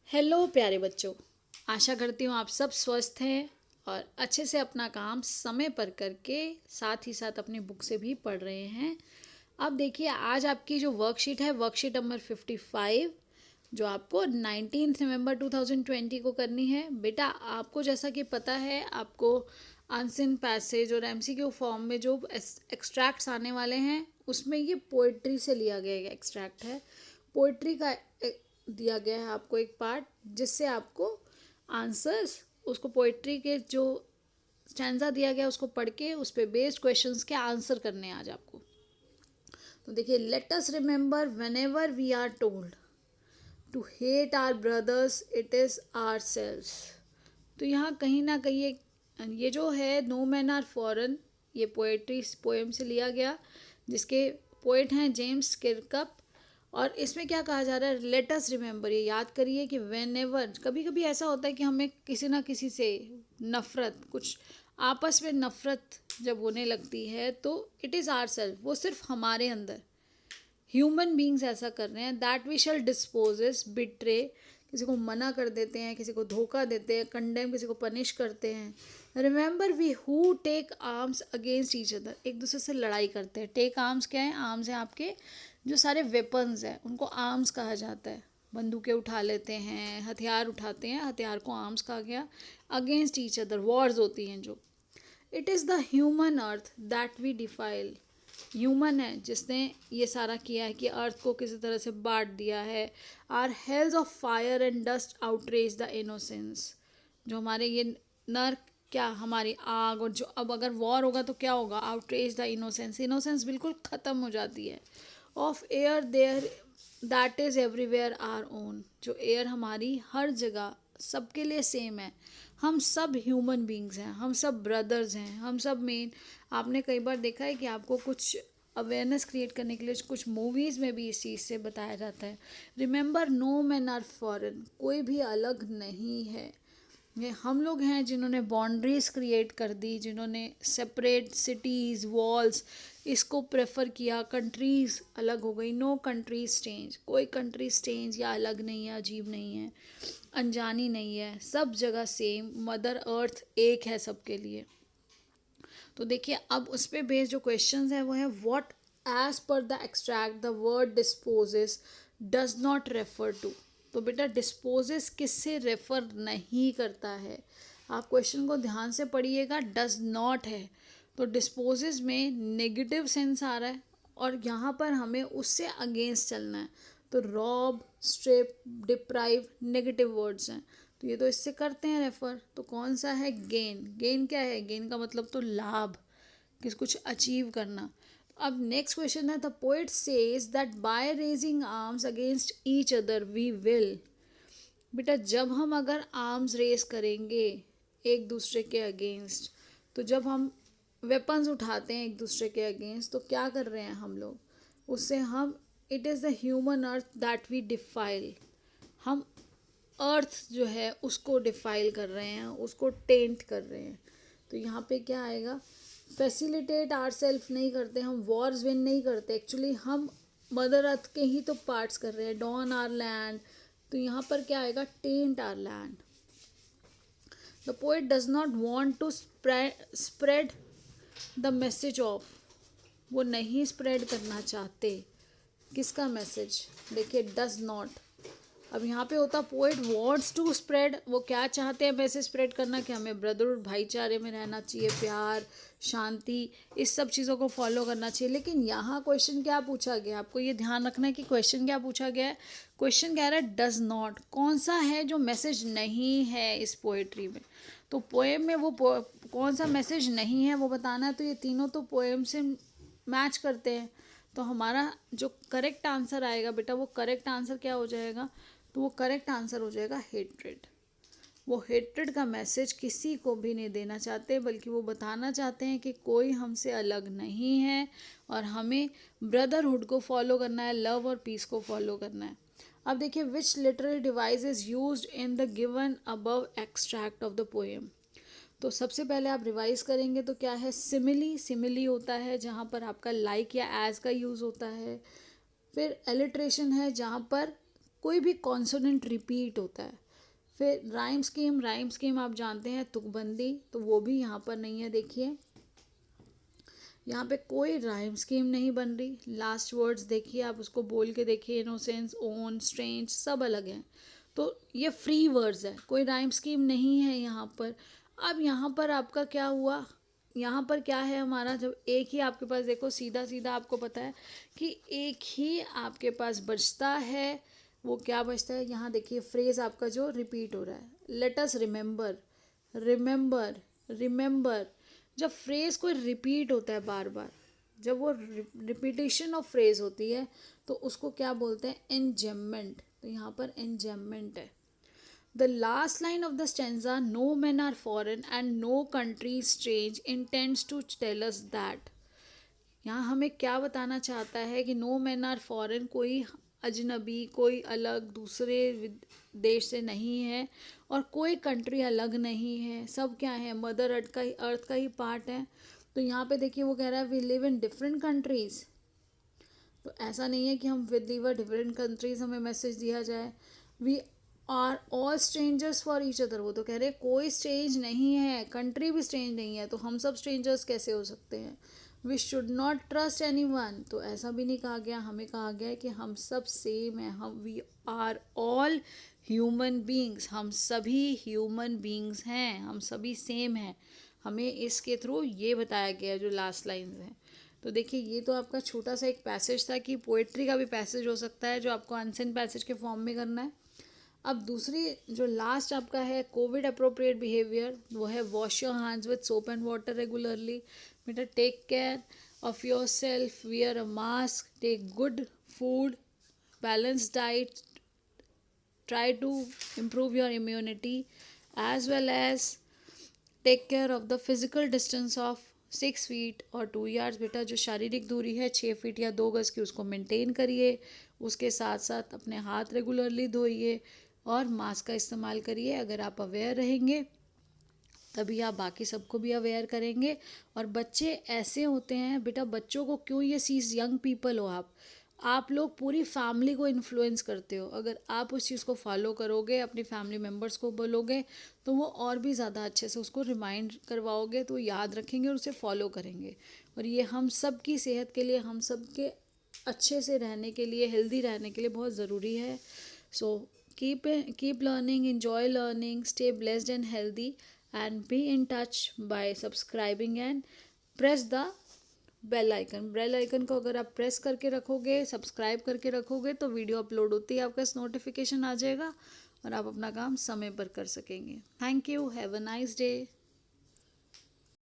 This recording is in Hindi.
हेलो प्यारे बच्चों। आशा करती हूँ आप सब स्वस्थ हैं और अच्छे से अपना काम समय पर करके साथ ही साथ अपनी बुक से भी पढ़ रहे हैं। अब देखिए, आज आपकी जो वर्कशीट है, वर्कशीट नंबर 55, जो आपको 19 नवंबर 2020 को करनी है। बेटा, आपको जैसा कि पता है, आपको अनसिन पैसेज और एमसीक्यू फॉर्म में जो एक्सट्रैक्ट्स आने वाले हैं, उसमें ये पोइट्री से लिया गया एक्सट्रैक्ट है। पोइट्री का दिया गया है आपको एक पार्ट, जिससे आपको आंसर्स, उसको पोइट्री के जो स्टैंजा दिया गया उसको पढ़ के उस पे बेस्ड क्वेश्चंस के आंसर करने हैं आज आपको। तो देखिए, let us remember whenever we are told to hate our brothers it is ourselves. तो यहाँ कहीं ना कहीं ये जो है नो मैन आर फॉरेन, ये पोएट्री पोएम से लिया गया, जिसके पोएट हैं जेम्स किरकप। और इसमें क्या कहा जा रहा है, लेट अस रिमेंबर, ये याद करिए कि वेन एवर, कभी कभी ऐसा होता है कि हमें किसी ना किसी से नफ़रत, कुछ आपस में नफ़रत जब होने लगती है, तो इट इज़ आवर सेल्फ, वो सिर्फ हमारे अंदर ह्यूमन बींग्स ऐसा कर रहे हैं। That we shall dispossess betray, किसी को मना कर देते हैं, किसी को धोखा देते हैं, कंडेम, किसी को पनिश करते हैं। Remember we who take arms against each other, एक दूसरे से लड़ाई करते हैं। टेक आर्म्स क्या है? आर्म्स हैं आपके जो सारे वेपन्स हैं, उनको आर्म्स कहा जाता है। बंदूकें उठा लेते हैं, हथियार उठाते हैं, हथियार को आर्म्स कहा गया। अगेंस्ट ईच अदर वॉर्स होती हैं जो। It is the human earth that we defile, human है जिसने ये सारा किया है कि अर्थ को किसी तरह से बांट दिया है। Are hells of fire and dust outrage the innocence, जो हमारे ये नर, क्या हमारी आग, और जो अब अगर वॉर होगा तो क्या होगा? आउटरेज द इनोसेंस, इनोसेंस बिल्कुल ख़त्म हो जाती है। Of air there that is everywhere our own, जो एयर हमारी हर जगह सबके लिए सेम है। हम सब ह्यूमन बींग्स हैं, हम सब ब्रदर्स हैं, हम सब मेन। आपने कई बार देखा है कि आपको कुछ अवेयरनेस क्रिएट करने के लिए कुछ मूवीज़ में भी इस चीज़ से बताया जाता है। Remember no man are foreign, कोई भी अलग नहीं है। ये हम लोग हैं जिन्होंने बाउंड्रीज क्रिएट कर दी, जिन्होंने सेपरेट सिटीज़, वॉल्स, इसको प्रेफर किया। कंट्रीज़ अलग हो गई, नो कंट्रीज चेंज, कोई कंट्री चेंज या अलग नहीं है, अजीब नहीं है, अनजानी नहीं है, सब जगह सेम। मदर अर्थ एक है सबके लिए। तो देखिए, अब उस पर बेस्ड जो क्वेश्चंस हैं वो है, what as per the extract the word dispossess does not refer to. तो बेटा, डिस्पोजेस किससे रेफर नहीं करता है? आप क्वेश्चन को ध्यान से पढ़िएगा। डज नॉट है तो डिस्पोजेस में नेगेटिव सेंस आ रहा है, और यहाँ पर हमें उससे अगेंस्ट चलना है। तो rob, strip, deprive negative words हैं, तो ये तो इससे करते हैं रेफर। तो कौन सा है? गेन। गेन क्या है? गेन का मतलब तो लाभ, किस कुछ अचीव करना। अब नेक्स्ट क्वेश्चन है, the poet says that by raising arms against each other we will. बेटा, जब हम अगर आर्म्स रेस करेंगे एक दूसरे के अगेंस्ट, तो जब हम वेपन्स उठाते हैं एक दूसरे के अगेंस्ट, तो क्या कर रहे हैं हम लोग? उससे हम, it is the human earth that we defile, हम अर्थ जो है उसको डिफाइल कर रहे हैं, उसको टेंट कर रहे हैं। तो यहाँ पे क्या आएगा? फैसिलिटेट आर सेल्फ नहीं करते, हम वॉर्स विन नहीं करते, एक्चुअली हम मदर अर्थ के ही तो पार्ट्स कर रहे हैं। डॉन आर लैंड, तो यहाँ पर क्या आएगा? Taint our land. The poet does not want to spread the message of, वो नहीं स्प्रेड करना चाहते किसका मैसेज? देखिए, डज नॉट। अब यहाँ पे होता पोएट वॉन्ट्स टू स्प्रेड, वो क्या चाहते हैं मैसेज स्प्रेड करना, कि हमें ब्रदरहुड, भाईचारे में रहना चाहिए, प्यार, शांति, इस सब चीज़ों को फॉलो करना चाहिए। लेकिन यहाँ क्वेश्चन क्या पूछा गया? आपको ये ध्यान रखना है कि क्वेश्चन क्या पूछा गया है। क्वेश्चन कह रहा है डज नॉट, कौन सा है जो मैसेज नहीं है इस पोएट्री में। तो पोएम में वो कौन सा मैसेज नहीं है वो बताना है। तो ये तीनों तो पोएम से मैच करते हैं, तो हमारा जो करेक्ट आंसर आएगा बेटा, वो करेक्ट आंसर क्या हो जाएगा? तो वो करेक्ट आंसर हो जाएगा हेट्रेड। वो हेट्रेड का मैसेज किसी को भी नहीं देना चाहते, बल्कि वो बताना चाहते हैं कि कोई हमसे अलग नहीं है और हमें ब्रदरहुड को फॉलो करना है, लव और पीस को फॉलो करना है। अब देखिए, विच literary device is used in the given above extract of the poem. तो सबसे पहले आप रिवाइज करेंगे तो क्या है? सिमिली। सिमिली होता है जहाँ पर आपका लाइक या एज का यूज़ होता है। फिर एलिट्रेशन है, जहाँ पर कोई भी कॉन्सोनेंट रिपीट होता है। फिर राइम स्कीम आप जानते हैं, तुकबंदी, तो वो भी यहाँ पर नहीं है। देखिए यहाँ पे कोई राइम स्कीम नहीं बन रही। लास्ट वर्ड्स देखिए, आप उसको बोल के देखिए, इनोसेंस, ओन, स्ट्रेंज, सब अलग हैं। तो ये फ्री वर्ड्स है, कोई राइम स्कीम नहीं है यहाँ पर। अब यहाँ पर आपका क्या हुआ, यहाँ पर क्या है हमारा, जब एक ही आपके पास, देखो सीधा सीधा आपको पता है कि एक ही आपके पास बचता है। वो क्या बचता है, यहाँ देखिए फ्रेज आपका जो रिपीट हो रहा है, late us remember, remember, remember. जब फ्रेज कोई रिपीट होता है बार बार, जब वो रिपीटेशन ऑफ फ्रेज होती है, तो उसको क्या बोलते हैं, एंजेममेंट। तो यहाँ पर एंजेममेंट है। The last line of the stanza, no men are foreign and no country is strange, intends to tell us that. यहाँ हमें क्या बताना चाहता है कि नो मैन आर फॉरेन, कोई अजनबी, कोई अलग दूसरे देश से नहीं है, और कोई कंट्री अलग नहीं है, सब क्या है, मदर अर्थ का ही पार्ट है। तो यहाँ पे देखिए वो कह रहा है we live in different countries. तो ऐसा नहीं है कि हम विद लिव डिफरेंट कंट्रीज़ हमें मैसेज दिया जाए। We are all strangers for each other. वो तो कह रहे कोई स्ट्रेंज नहीं है, कंट्री भी स्ट्रेंज नहीं है, तो हम सब स्ट्रेंजर्स कैसे हो सकते हैं। We should not trust anyone. तो ऐसा भी नहीं कहा गया, हमें कहा गया है कि हम सब सेम हैं। हम we are all human beings, हम सभी ह्यूमन बींग्स हैं, हम सभी सेम हैं। हमें इसके थ्रू ये बताया गया है जो लास्ट लाइन है। तो देखिए ये तो आपका छोटा सा एक पैसेज था कि पोएट्री का भी पैसेज हो सकता है जो आपको अनसेन पैसेज के फॉर्म में करना है। अब दूसरी जो लास्ट आपका है कोविड अप्रोप्रिएट बिहेवियर, वो है wash your hands with soap and water regularly. बेटा take care of your self, wear a mask, take good food, balance diet, try to improve your immunity, as well as take care of the physical distance of 6 feet और 2 yards। बेटा जो शारीरिक दूरी है 6 फीट या 2 गज़ की, उसको मेंटेन करिए। उसके साथ साथ अपने हाथ रेगुलरली धोइए और मास्क का इस्तेमाल करिए। अगर आप अवेयर रहेंगे तभी आप बाकी सबको भी अवेयर करेंगे। और बच्चे ऐसे होते हैं बेटा, बच्चों को क्यों ये चीज़, यंग पीपल हो आप लोग पूरी फैमिली को इन्फ्लुएंस करते हो। अगर आप उस चीज़ को फॉलो करोगे, अपनी फैमिली मेम्बर्स को बोलोगे, तो वो और भी ज़्यादा अच्छे से उसको रिमाइंड करवाओगे, तो याद रखेंगे और उसे फॉलो करेंगे। और ये हम सब की सेहत के लिए, हम सब के अच्छे से रहने के लिए, हेल्दी रहने के लिए बहुत ज़रूरी है। So keep learning, enjoy learning, stay blessed and healthy, and be in touch by subscribing and press the bell icon को अगर आप प्रेस करके रखोगे, सब्सक्राइब करके रखोगे, तो वीडियो अपलोड होती है आपका नोटिफिकेशन आ जाएगा और आप अपना काम समय पर कर सकेंगे। Thank you, have a nice day.